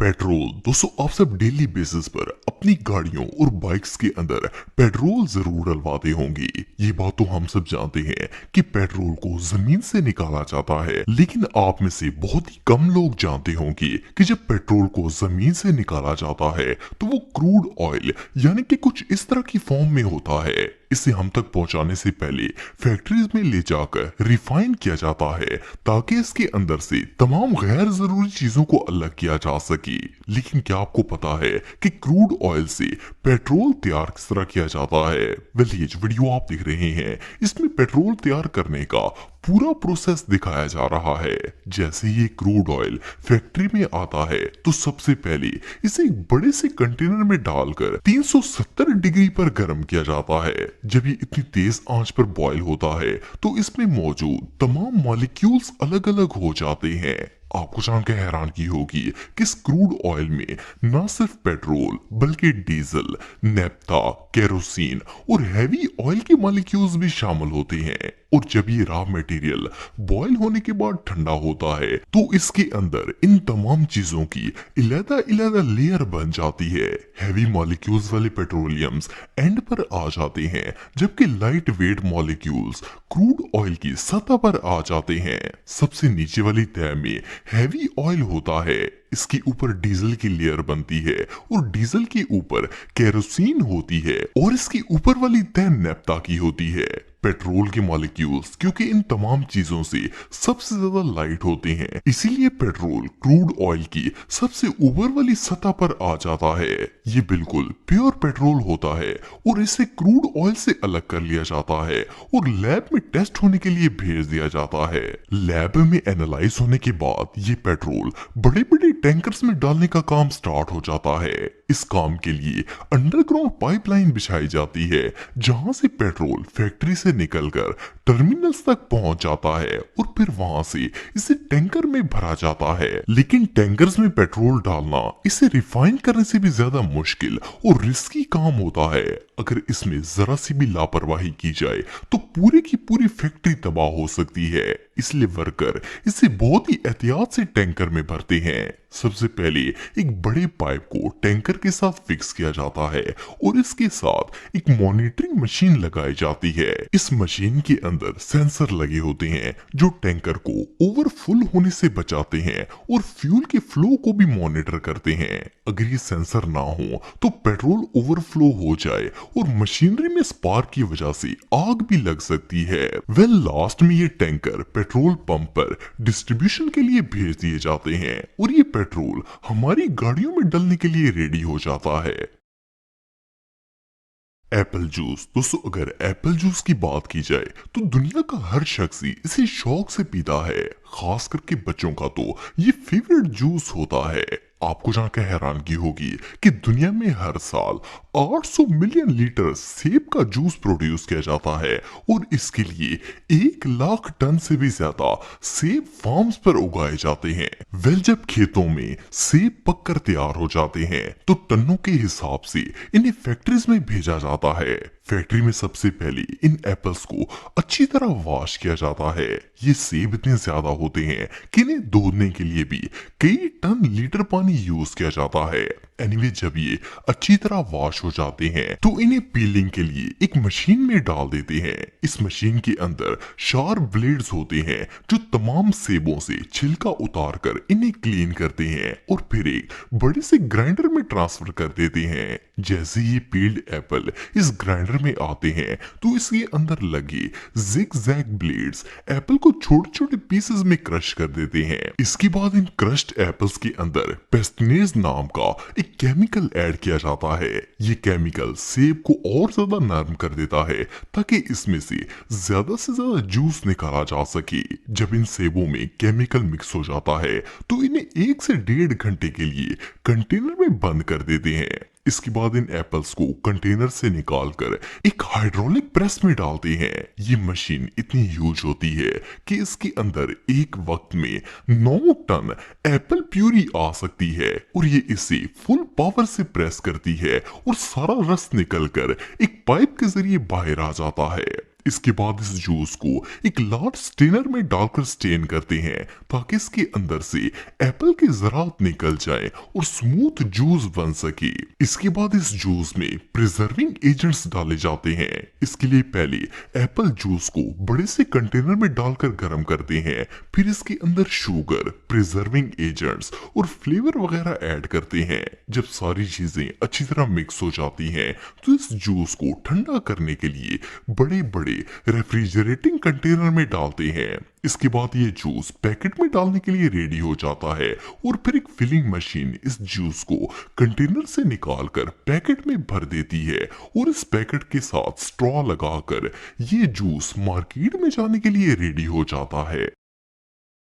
Petrol दोस्तों, आप सब डेली बेसिस पर अपनी गाड़ियों और बाइक्स के अंदर पेट्रोल जरूर डलवाते होंगे। ये बात तो हम सब जानते हैं कि पेट्रोल को जमीन से निकाला जाता है, लेकिन आप में से बहुत ही कम लोग जानते होंगे कि जब पेट्रोल को जमीन से निकाला जाता है तो वो क्रूड ऑयल यानी कि कुछ इस तरह की फॉर्म में होता है। इसे हम तक पहुंचाने से पहले फैक्ट्रीज में ले जाकर रिफाइन किया जाता है ताकि इसके अंदर से तमाम गैर जरूरी चीजों को अलग किया जा सके। लेकिन क्या आपको पता है कि क्रूड ऑयल से पेट्रोल तैयार किस तरह किया जाता है? ये जो वीडियो आप देख रहे हैं इसमें पेट्रोल तैयार करने का पूरा प्रोसेस दिखाया जा रहा है। जैसे ये क्रूड ऑयल फैक्ट्री में आता है तो सबसे पहले इसे एक बड़े से कंटेनर में डालकर 370 डिग्री पर गर्म किया जाता है। जब ये इतनी तेज आंच पर बॉयल होता है तो इसमें मौजूद तमाम मॉलिक्यूल्स अलग अलग हो जाते हैं। आपको जानकर हैरानगी होगी कि इस क्रूड ऑयल में न सिर्फ पेट्रोल बल्कि डीजल, नेफ्था, केरोसिन और हैवी ऑयल के मॉलिक्यूल्स भी शामिल होते हैं। और जब ये रॉ मटेरियल बॉयल होने के बाद ठंडा होता है तो इसके अंदर इन तमाम चीजों की इलादा लेयर बन जाती है। हैवी मॉलिक्यूल्स वाले पेट्रोलियम्स एंड पर आ जाते हैं, जबकि light weight molecules crude oil की सतह पर आ जाते हैं। सबसे नीचे वाली तह में हैवी ऑयल होता है, इसके ऊपर डीजल की लेयर बनती है और डीजल के ऊपर केरोसिन होती है और इसकी ऊपर वाली तह नेफ्था की होती है। पेट्रोल के मॉलिक्यूल्स क्योंकि इन तमाम चीजों से सबसे ज्यादा लाइट होते हैं, इसीलिए पेट्रोल क्रूड ऑयल की सबसे ऊपर वाली सतह पर आ जाता है। ये बिल्कुल प्योर पेट्रोल होता है और इसे क्रूड ऑयल से अलग कर लिया जाता है और लैब में टेस्ट होने के लिए भेज दिया जाता है। लैब में एनालाइज होने के बाद ये पेट्रोल बड़े बड़े टैंकर्स में डालने का काम स्टार्ट हो जाता है। इस काम के लिए अंडरग्राउंड पाइपलाइन बिछाई जाती है, जहां से पेट्रोल फैक्ट्री से निकलकर टर्मिनल्स तक पहुंच जाता है और फिर वहां से इसे टैंकर में भरा जाता है। लेकिन टैंकर्स में पेट्रोल डालना इसे रिफाइन करने से भी ज्यादा मुश्किल और रिस्की काम होता है। अगर इसमें जरा सी भी लापरवाही की जाए तो पूरी की पूरी फैक्ट्री तबाह हो सकती है। इसलिए वर्कर इसे बहुत ही एहतियात से टैंकर में भरते हैं। सबसे पहले एक बड़े पाइप को टैंकर के साथ फिक्स किया जाता है और इसके साथ एक मॉनिटरिंग मशीन लगाई जाती है। इस मशीन के अंदर सेंसर लगे होते हैं जो टैंकर को ओवरफुल होने से बचाते हैं और फ्यूल के फ्लो को भी मॉनिटर करते हैं। अगर ये सेंसर ना हो तो पेट्रोल ओवरफ्लो हो जाए और मशीनरी में स्पार्क की वजह से आग भी लग सकती है। लास्ट में ये टैंकर पेट्रोल पंप पर डिस्ट्रीब्यूशन के लिए भेज दिए जाते हैं और ये पेट्रोल हमारी गाड़ियों में डलने के लिए रेडी हो जाता है। एप्पल जूस दोस्तों, अगर एप्पल जूस की बात की जाए तो दुनिया का हर शख्स ही इसे शौक से पीता है। खास करके बच्चों का तो ये फेवरेट जूस होता है। आपको जानकर हैरानगी होगी कि दुनिया में हर साल 800 मिलियन लीटर सेब का जूस प्रोड्यूस किया जाता है और इसके लिए 1 लाख टन से भी ज्यादा सेब फार्म्स पर उगाए जाते हैं। जब खेतों में सेब पककर तैयार हो जाते हैं तो टनों के हिसाब से इन्हें फैक्ट्रीज में भेजा जाता है। फैक्ट्री में सबसे पहले इन एप्पल्स को अच्छी तरह वॉश किया जाता है। ये सेब इतने ज्यादा होते हैं कि इन्हें धोने के लिए भी कई टन लीटर पानी यूज किया जाता है। जब ये अच्छी तरह वॉश हो जाते हैं तो इन्हें पीलिंग के लिए एक मशीन में डाल देते हैं। इस मशीन के अंदर शार्प ब्लेड्स होते हैं जो तमाम सेबों से छिलका उतार कर इन्हें क्लीन करते हैं और फिर एक बड़े से ग्राइंडर में ट्रांसफर कर देते हैं। जैसे ये पील्ड एप्पल इस ग्राइंडर में आते हैं तो इसके अंदर लगे जिग-जैग ब्लेड्स एप्पल को छोटे छोटे पीसेस में क्रश कर देते हैं। इसके बाद इन क्रश्ड एप्पल्स के अंदर पेस्टिनेज नाम का एक केमिकल ऐड किया जाता है। ये केमिकल सेब को और ज्यादा नरम कर देता है ताकि इसमें से ज्यादा जूस निकाला जा सके। जब इन सेबों में केमिकल मिक्स हो जाता है तो इन्हें 1 से 1.5 घंटे के लिए कंटेनर में बंद कर देते हैं। इसके बाद इन एप्पल्स को कंटेनर से निकालकर एक हाइड्रोलिक प्रेस में डालते हैं। ये मशीन इतनी ह्यूज होती है कि इसके अंदर एक वक्त में 9 टन एप्पल प्यूरी आ सकती है और ये इसे फुल पावर से प्रेस करती है और सारा रस निकलकर एक पाइप के जरिए बाहर आ जाता है। इसके बाद इस जूस को एक लार्ज स्टेनर में डालकर स्टेन करते हैं ताकि इसके अंदर से एप्पल के ज़रात निकल जाए और स्मूथ जूस बन सके। इसके बाद इस जूस में प्रिजर्विंग एजेंट्स डाले जाते हैं। इसके लिए पहले एप्पल जूस को बड़े से कंटेनर में डालकर गर्म करते हैं, फिर इसके अंदर शुगर, प्रिजर्विंग एजेंट्स और फ्लेवर वगैरह ऐड करते हैं। जब सारी चीजें अच्छी तरह मिक्स हो जाती हैं तो इस जूस को ठंडा करने के लिए बड़े बड़े रेफ्रिजरेटिंग कंटेनर में डालते हैं। इसके बाद ये जूस पैकेट में डालने के लिए रेडी हो जाता है और फिर एक फिलिंग मशीन इस जूस को कंटेनर से निकालकर पैकेट में भर देती है और इस पैकेट के साथ स्ट्रॉ लगाकर ये जूस मार्केट में जाने के लिए रेडी हो जाता है।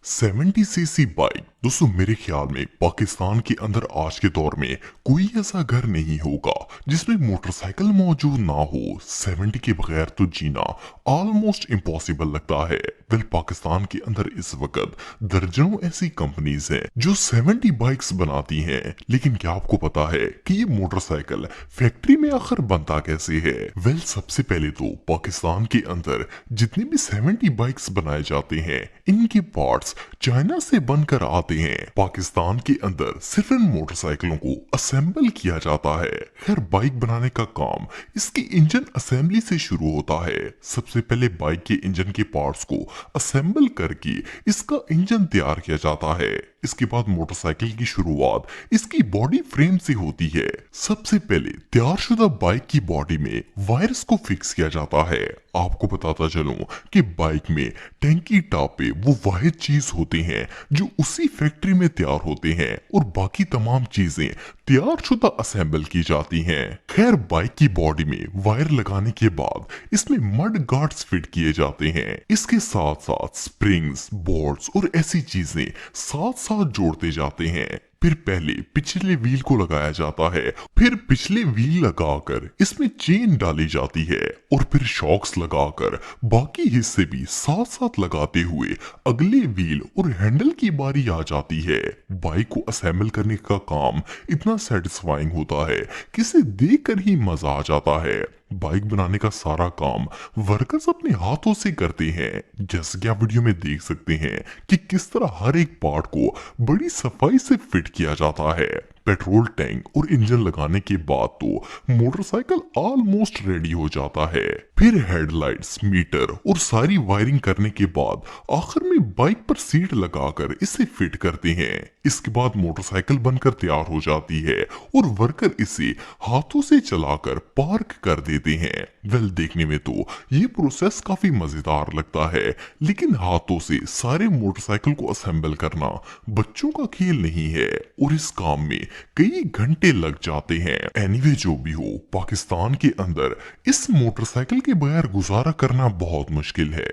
70 सीसी बाइक। दोस्तों मेरे ख्याल में पाकिस्तान के अंदर आज के दौर में कोई ऐसा घर नहीं होगा जिसमें मोटरसाइकिल मौजूद ना हो। 70 के बगैर तो जीना ऑलमोस्ट इम्पॉसिबल लगता है। वेल पाकिस्तान के अंदर इस वक्त दर्जनों ऐसी कंपनीज हैं जो 70 बाइक्स बनाती हैं, लेकिन क्या आपको पता है कि ये मोटरसाइकिल फैक्ट्री में आखिर बनता कैसे है? वेल सबसे पहले तो पाकिस्तान के अंदर जितने भी 70 बाइक्स बनाए जाते हैं इनके पार्ट्स चाइना से बनकर आते हैं। पाकिस्तान के अंदर सिर्फ इन मोटरसाइकिलों को असेंबल किया जाता है। खैर बाइक बनाने का काम इसकी इंजन असेंबली से शुरू होता है। सबसे पहले बाइक के इंजन के पार्ट्स को असेंबल करके इसका इंजन तैयार किया जाता है। इसके बाद मोटरसाइकिल की शुरुआत इसकी बॉडी फ्रेम से होती है। सबसे पहले तैयारशुदा बाइक की बॉडी में वायर्स को फिक्स किया जाता है। आपको बताता चलूं कि बाइक में टैंकी टापे वो वाहिद चीज होते हैं जो उसी फैक्ट्री में तैयार होते हैं और बाकी तमाम चीजें तैयारशुदा असेंबल की जाती हैं। खैर बाइक की बॉडी में वायर लगाने के बाद इसमें मड गार्ड्स फिट किए जाते हैं। इसके साथ साथ स्प्रिंग्स, बोल्ट्स और ऐसी चीजें साथ साथ जोड़ते जाते हैं। फिर पहले पिछले व्हील को लगाया जाता है, फिर पिछले व्हील लगाकर इसमें चेन डाली जाती है और फिर शॉक्स लगाकर बाकी हिस्से भी साथ साथ लगाते हुए अगले व्हील और हैंडल की बारी आ जाती है। बाइक को असेंबल करने का काम इतना सेटिस्फाइंग होता है कि इसे देखकर ही मजा आ जाता है। बाइक बनाने का सारा काम वर्कर्स अपने हाथों से करते हैं। जैसे कि आप वीडियो में देख सकते हैं कि किस तरह हर एक पार्ट को बड़ी सफाई से फिट किया जाता है। पेट्रोल टैंक और इंजन लगाने के बाद तो मोटरसाइकिल ऑलमोस्ट रेडी हो जाता है। फिर हेडलाइट्स, मीटर और सारी वायरिंग करने के बाद आखिर में बाइक पर सीट लगाकर इसे फिट करते हैं। इसके बाद मोटरसाइकिल बनकर तैयार हो जाती है और वर्कर इसे हाथों से चलाकर पार्क कर देते हैं। वेल देखने में तो ये प्रोसेस काफी मजेदार लगता है, लेकिन हाथों से सारे मोटरसाइकिल को असेंबल करना बच्चों का खेल नहीं है और इस काम में कई घंटे लग जाते हैं। एनीवे जो भी हो, पाकिस्तान के अंदर इस मोटरसाइकिल के बगैर गुजारा करना बहुत मुश्किल है।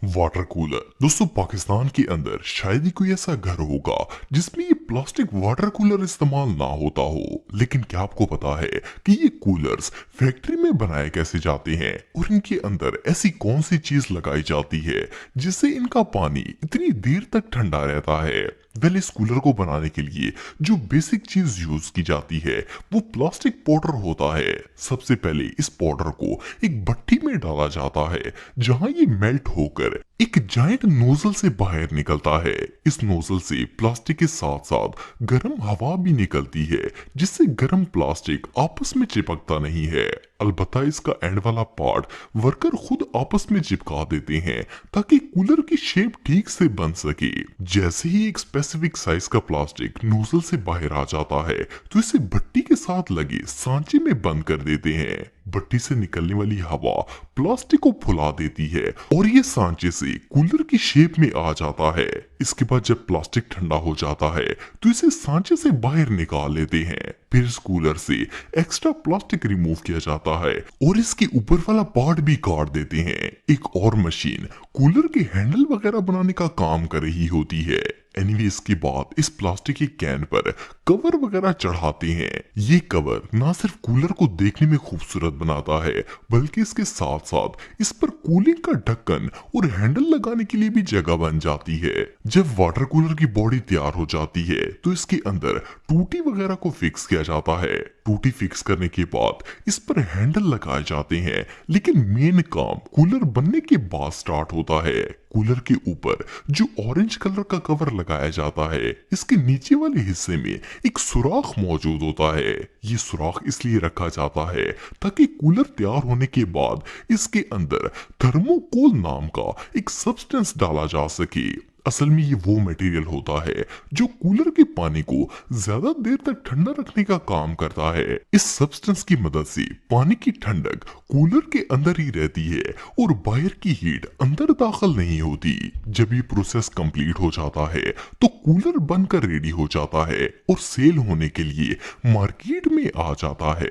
Water cooler. दोस्तों पाकिस्तान के अंदर शायद ही कोई ऐसा घर होगा जिसमें ये प्लास्टिक वाटर कूलर इस्तेमाल ना होता हो, लेकिन क्या आपको पता है कि ये कूलर्स फैक्ट्री में बनाए कैसे जाते हैं और इनके अंदर ऐसी कौन सी चीज लगाई जाती है जिससे इनका पानी इतनी देर तक ठंडा रहता है? वेल इस कूलर को बनाने के लिए जो बेसिक चीज यूज की जाती है वो प्लास्टिक पाउडर होता है। सबसे पहले इस पाउडर को एक भट्टी में डाला जाता है जहां ये मेल्ट होकर एक जायंट नोजल से बाहर निकलता है। इस नोजल से प्लास्टिक के साथ साथ गर्म हवा भी निकलती है जिससे गर्म प्लास्टिक आपस में चिपकता नहीं है। अलबत्ता इसका एंड वाला पार्ट वर्कर खुद आपस में चिपका देते हैं ताकि कूलर की शेप ठीक से बन सके। जैसे ही एक स्पेसिफिक साइज का प्लास्टिक नोजल से बाहर आ जाता है तो इसे भट्टी के साथ लगे सांचे में बंद कर देते हैं। भट्टी से निकलने वाली हवा प्लास्टिक को फुला देती है और ये सांचे से कूलर की शेप में आ जाता है। इसके बाद जब प्लास्टिक ठंडा हो जाता है तो इसे सांचे से बाहर निकाल लेते हैं। फिर इस कूलर से एक्स्ट्रा प्लास्टिक रिमूव किया जाता है और इसके ऊपर वाला पार्ट भी काट देते हैं। एक और मशीन कूलर के हैंडल वगैरह बनाने का काम कर रही होती है। एनीवे इसके बाद इस प्लास्टिक के कैन पर कवर वगैरह चढ़ाते हैं। ये कवर ना सिर्फ कूलर को देखने में खूबसूरत बनाता है बल्कि इसके साथ साथ इस पर कूलिंग का ढक्कन और हैंडल लगाने के लिए भी जगह बन जाती है। जब वाटर कूलर की बॉडी तैयार हो जाती है तो इसके अंदर टूटी वगैरह को फिक्स किया जाता है। टूटी फिक्स करने के बाद इस पर हैंडल लगाए जाते हैं, लेकिन मेन काम कूलर बनने के बाद स्टार्ट होता है। कूलर के ऊपर जो ऑरेंज कलर का कवर लगाया जाता है, इसके नीचे वाले हिस्से में एक सुराख मौजूद होता है। ये सुराख इसलिए रखा जाता है ताकि कूलर तैयार होने के बाद इसके अंदर थर्मोकोल नाम का एक सब्सटेंस डाला जा सके। असल में ये वो मटेरियल होता है जो कूलर के पानी को ज्यादा देर तक ठंडा रखने का काम करता है। इस सब्सटेंस की मदद से पानी की ठंडक कूलर के अंदर ही रहती है और बाहर की हीट अंदर दाखिल नहीं होती। जब ये प्रोसेस कंप्लीट हो जाता है तो कूलर बनकर रेडी हो जाता है और सेल होने के लिए मार्केट में आ जाता है।